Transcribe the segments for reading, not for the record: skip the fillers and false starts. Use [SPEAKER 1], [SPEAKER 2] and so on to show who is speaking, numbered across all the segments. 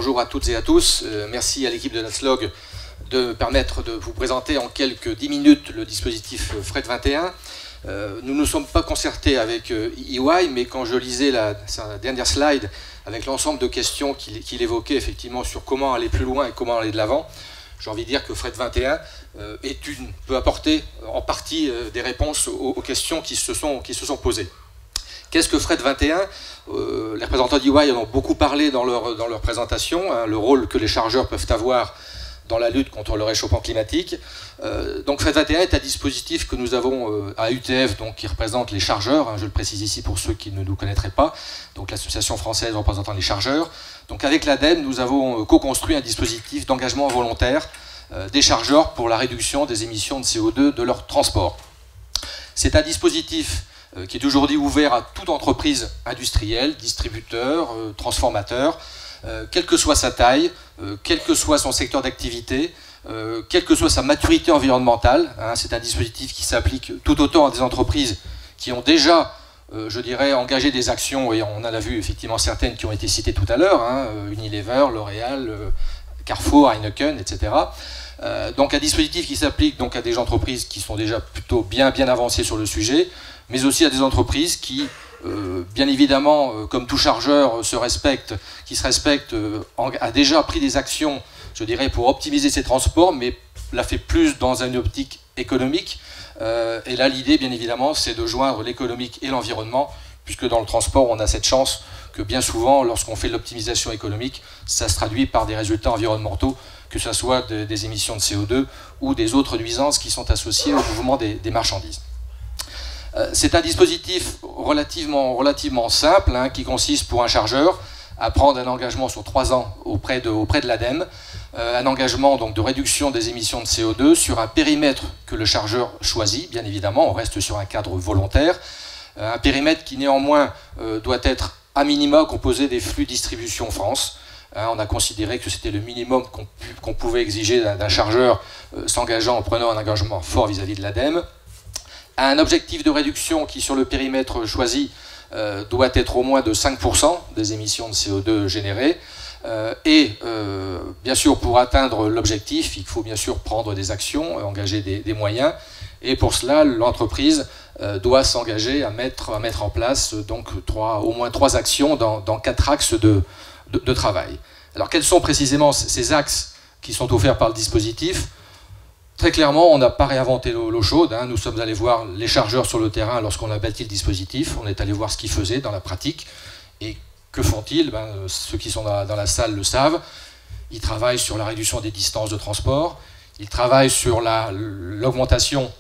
[SPEAKER 1] bonjour à toutes et à tous. Merci à l'équipe de Natslog de me permettre de vous présenter en quelques 10 minutes le dispositif FRED 21. Nous ne nous sommes pas concertés avec EY, mais quand je lisais sa dernière slide avec l'ensemble de questions qu'il évoquait effectivement sur comment aller plus loin et comment aller de l'avant, j'ai envie de dire que FRED 21 peut apporter en partie des réponses aux questions qui se sont posées. Qu'est-ce que FRED 21 ? Les représentants d'EY en ont beaucoup parlé dans leur présentation, hein, le rôle que les chargeurs peuvent avoir dans la lutte contre le réchauffement climatique. Donc FRED 21 est un dispositif que nous avons à UTF, donc, qui représente les chargeurs, hein, je le précise ici pour ceux qui ne nous connaîtraient pas, donc l'association française représentant les chargeurs. Donc avec l'ADEME, nous avons co-construit un dispositif d'engagement volontaire des chargeurs pour la réduction des émissions de CO2 de leur transport. C'est un dispositif qui est aujourd'hui ouvert à toute entreprise industrielle, distributeur, transformateur, quelle que soit sa taille, quel que soit son secteur d'activité, quelle que soit sa maturité environnementale. Hein, c'est un dispositif qui s'applique tout autant à des entreprises qui ont déjà, je dirais, engagé des actions, et on en a vu effectivement certaines qui ont été citées tout à l'heure, hein, Unilever, L'Oréal, Carrefour, Heineken, etc. Donc un dispositif qui s'applique donc à des entreprises qui sont déjà plutôt bien avancées sur le sujet, mais aussi à des entreprises qui, bien évidemment, comme tout chargeur, qui se respecte, a déjà pris des actions, je dirais, pour optimiser ses transports, mais l'a fait plus dans une optique économique. Et là, l'idée, bien évidemment, c'est de joindre l'économique et l'environnement, puisque dans le transport, on a cette chance que bien souvent, lorsqu'on fait de l'optimisation économique, ça se traduit par des résultats environnementaux, que ce soit des émissions de CO2 ou des autres nuisances qui sont associées au mouvement des marchandises. C'est un dispositif relativement simple, hein, qui consiste pour un chargeur à prendre un engagement sur 3 ans auprès de l'ADEME, un engagement donc de réduction des émissions de CO2 sur un périmètre que le chargeur choisit, bien évidemment, on reste sur un cadre volontaire, un périmètre qui néanmoins doit être à minima composé des flux distribution France. Hein, on a considéré que c'était le minimum qu'on pouvait exiger d'un chargeur s'engageant en prenant un engagement fort vis-à-vis de l'ADEME. Un objectif de réduction qui, sur le périmètre choisi, doit être au moins de 5% des émissions de CO2 générées. Bien sûr, pour atteindre l'objectif, il faut bien sûr prendre des actions, engager des moyens. Et pour cela, l'entreprise doit s'engager à mettre en place donc, au moins 3 actions dans 4 axes de travail. Alors, quels sont précisément ces axes qui sont offerts par le dispositif ? Très clairement, on n'a pas réinventé l'eau chaude. Hein. Nous sommes allés voir les chargeurs sur le terrain lorsqu'on a bâti le dispositif. On est allé voir ce qu'ils faisaient dans la pratique. Et que font-ils ? Ceux qui sont dans la salle le savent. Ils travaillent sur la réduction des distances de transport. Ils travaillent sur l'augmentation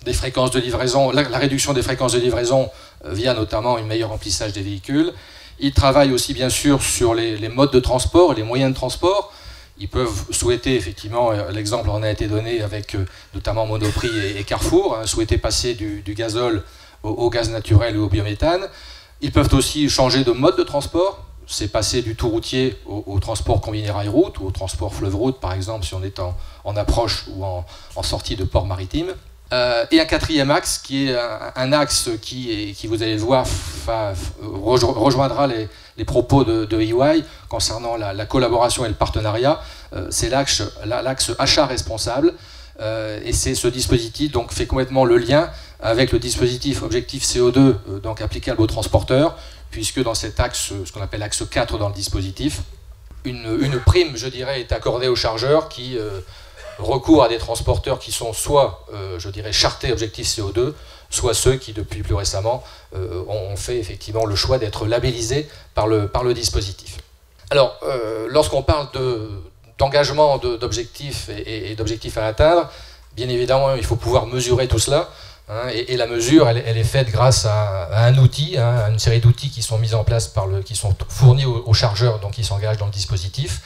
[SPEAKER 1] des fréquences de livraison, la réduction des fréquences de livraison via notamment un meilleur remplissage des véhicules. Ils travaillent aussi bien sûr sur les modes de transport, les moyens de transport. Ils peuvent souhaiter, effectivement, l'exemple en a été donné avec notamment Monoprix et Carrefour, hein, souhaiter passer du gazole au gaz naturel ou au biométhane. Ils peuvent aussi changer de mode de transport, c'est passer du tout routier au transport combiné rail-route ou au transport fleuve-route, par exemple, si on est en approche ou en sortie de port maritime. Et un 4e axe, qui est un axe qui vous allez le voir, rejoindra les propos de EY concernant la collaboration et le partenariat. C'est l'axe achat responsable. Et ce dispositif donc, fait complètement le lien avec le dispositif objectif CO2 donc applicable aux transporteurs, puisque dans cet axe, ce qu'on appelle axe 4 dans le dispositif, une prime, je dirais, est accordée aux chargeurs qui recours à des transporteurs qui sont soit, je dirais, chartés objectif CO2, soit ceux qui, depuis plus récemment, ont fait effectivement le choix d'être labellisés par le dispositif. Alors, lorsqu'on parle d'engagement d'objectifs et d'objectifs à atteindre, bien évidemment, il faut pouvoir mesurer tout cela. Hein, et la mesure, elle est faite grâce à un outil, hein, à une série d'outils qui sont mis en place, qui sont fournis aux chargeurs, donc qui s'engagent dans le dispositif.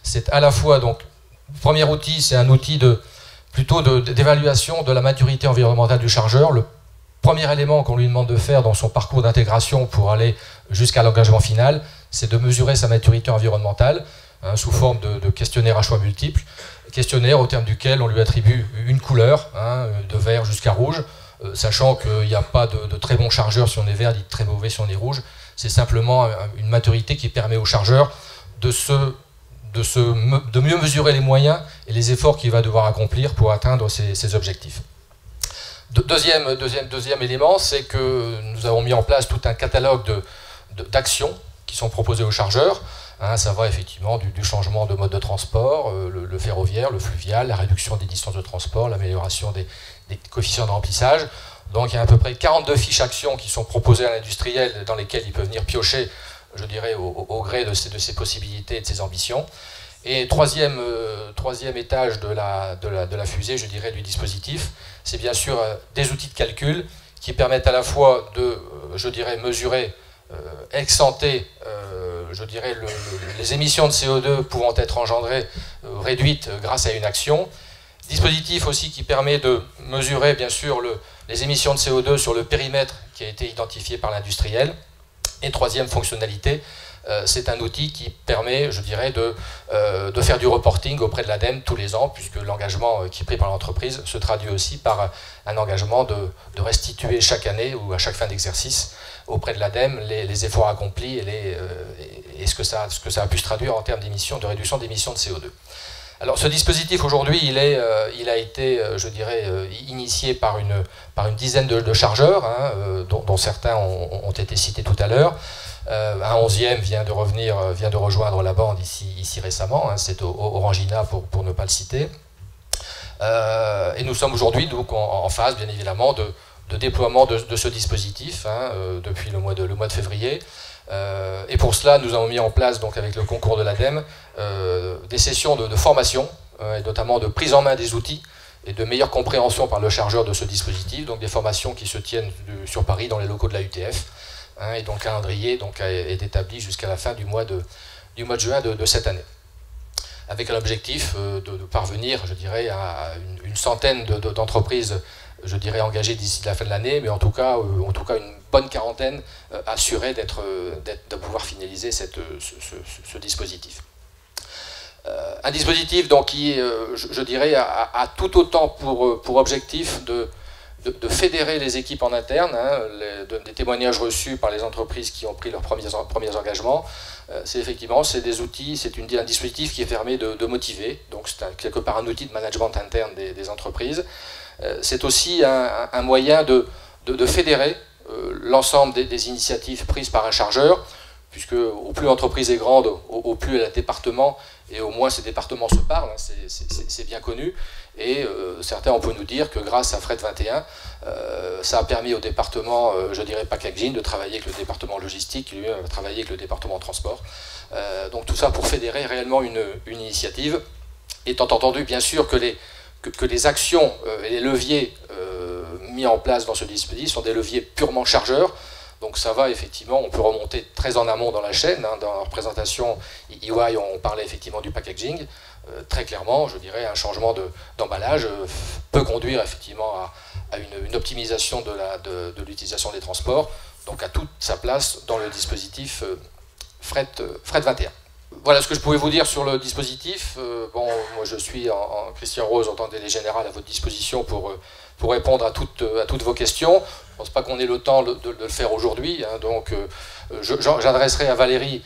[SPEAKER 1] C'est à la fois, donc, le premier outil, c'est un outil d'évaluation de la maturité environnementale du chargeur. Le premier élément qu'on lui demande de faire dans son parcours d'intégration pour aller jusqu'à l'engagement final, c'est de mesurer sa maturité environnementale, hein, sous forme de questionnaire à choix multiples. Questionnaire au terme duquel on lui attribue une couleur, hein, de vert jusqu'à rouge, sachant qu'il n'y a pas de très bon chargeur si on est vert, ni de très mauvais si on est rouge. C'est simplement une maturité qui permet au chargeur de mieux mesurer les moyens et les efforts qu'il va devoir accomplir pour atteindre ces objectifs. Deuxième élément, c'est que nous avons mis en place tout un catalogue d'actions qui sont proposées aux chargeurs. Hein, ça va effectivement du changement de mode de transport, le ferroviaire, le fluvial, la réduction des distances de transport, l'amélioration des coefficients de remplissage. Donc il y a à peu près 42 fiches actions qui sont proposées à l'industriel dans lesquelles il peut venir piocher, je dirais, au gré de ses possibilités et de ses ambitions. Et troisième étage de la fusée, je dirais, du dispositif, c'est bien sûr des outils de calcul qui permettent à la fois de, je dirais, mesurer ex ante, je dirais, les émissions de CO2 pouvant être engendrées, réduites grâce à une action. Dispositif aussi qui permet de mesurer, bien sûr, les émissions de CO2 sur le périmètre qui a été identifié par l'industriel. Et troisième fonctionnalité, c'est un outil qui permet, je dirais, de faire du reporting auprès de l'ADEME tous les ans, puisque l'engagement qui est pris par l'entreprise se traduit aussi par un engagement de restituer chaque année ou à chaque fin d'exercice auprès de l'ADEME les efforts accomplis et ce que ça a pu se traduire en termes de réduction d'émissions de CO2. Alors ce dispositif aujourd'hui, il a été, je dirais, initié par une dizaine de chargeurs, hein, dont certains ont été cités tout à l'heure. Un 11e vient de rejoindre la bande ici récemment, hein, c'est Orangina pour ne pas le citer. Et nous sommes aujourd'hui donc en phase, bien évidemment, de déploiement de ce dispositif, hein, depuis le mois de février. Et pour cela, nous avons mis en place, donc, avec le concours de l'ADEME, des sessions de formation, et notamment de prise en main des outils et de meilleure compréhension par le chargeur de ce dispositif, donc des formations qui se tiennent sur Paris dans les locaux de la UTF. Hein, et donc un calendrier est établi jusqu'à la fin du mois de juin de cette année, avec l'objectif de parvenir, je dirais, à une centaine d'entreprises, je dirais, engagées d'ici la fin de l'année, mais en tout cas une bonne quarantaine assurée de pouvoir finaliser ce dispositif. Un dispositif donc, qui, je dirais, a tout autant pour objectif de fédérer les équipes en interne, hein, des témoignages reçus par les entreprises qui ont pris leurs premiers engagements. C'est des outils, c'est un dispositif qui permet de motiver, donc c'est quelque part un outil de management interne des entreprises. C'est aussi un moyen de fédérer l'ensemble des initiatives prises par un chargeur, puisque au plus l'entreprise est grande, au plus elle a département, et au moins ces départements se parlent, hein, c'est bien connu. Et certains, on peut nous dire que grâce à Fret 21, ça a permis au département, je dirais packaging, de travailler avec le département logistique, qui lui-même a travaillé avec le département transport. Donc tout ça pour fédérer réellement une initiative, étant entendu bien sûr que les actions et les leviers mis en place dans ce dispositif sont des leviers purement chargeurs. Donc ça va effectivement, on peut remonter très en amont dans la chaîne, hein, dans la représentation EY, on parlait effectivement du packaging. Très clairement, je dirais, un changement d'emballage peut conduire effectivement à une optimisation de l'utilisation des transports, donc à toute sa place dans le dispositif Fret 21. Voilà ce que je pouvais vous dire sur le dispositif. Bon, moi je suis Christian Rose en tant que délégué général à votre disposition pour répondre à toutes vos questions. Je ne pense pas qu'on ait le temps de le faire aujourd'hui, hein, donc j'adresserai à Valérie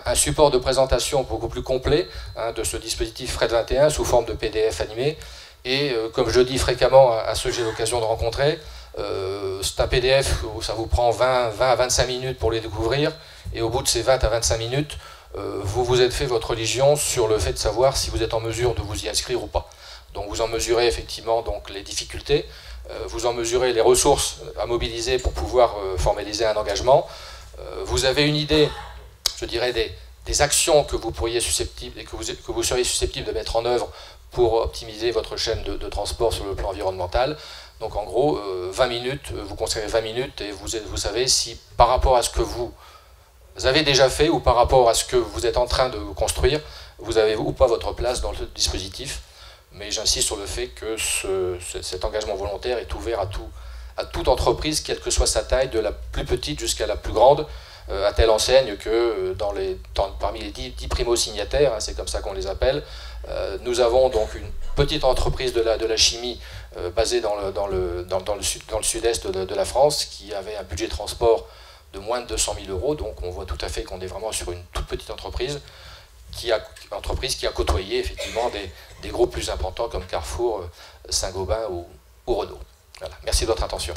[SPEAKER 1] un support de présentation beaucoup plus complet, hein, de ce dispositif Fret 21 sous forme de PDF animé. Et comme je dis fréquemment à ceux que j'ai l'occasion de rencontrer, c'est un PDF où ça vous prend 20 à 25 minutes pour les découvrir, et au bout de ces 20 à 25 minutes, vous vous êtes fait votre religion sur le fait de savoir si vous êtes en mesure de vous y inscrire ou pas. Donc vous en mesurez effectivement donc, les difficultés, vous en mesurez les ressources à mobiliser pour pouvoir formaliser un engagement. Vous avez une idée, je dirais, des actions que vous pourriez susceptible et que vous seriez susceptible de mettre en œuvre pour optimiser votre chaîne de transport sur le plan environnemental. Donc en gros, 20 minutes, vous conservez 20 minutes et vous savez si par rapport à ce que vous avez déjà fait ou par rapport à ce que vous êtes en train de construire, vous avez ou pas votre place dans le dispositif. Mais j'insiste sur le fait que cet engagement volontaire est ouvert à toute entreprise, quelle que soit sa taille, de la plus petite jusqu'à la plus grande, à telle enseigne que parmi les 10 primo-signataires, hein, c'est comme ça qu'on les appelle, nous avons donc une petite entreprise de la chimie basée dans le sud-est de la France, qui avait un budget de transport de moins de 200 000 €, donc on voit tout à fait qu'on est vraiment sur une toute petite entreprise, entreprise qui a côtoyé effectivement des groupes plus importants comme Carrefour, Saint-Gobain ou Renault. Voilà. Merci de votre attention.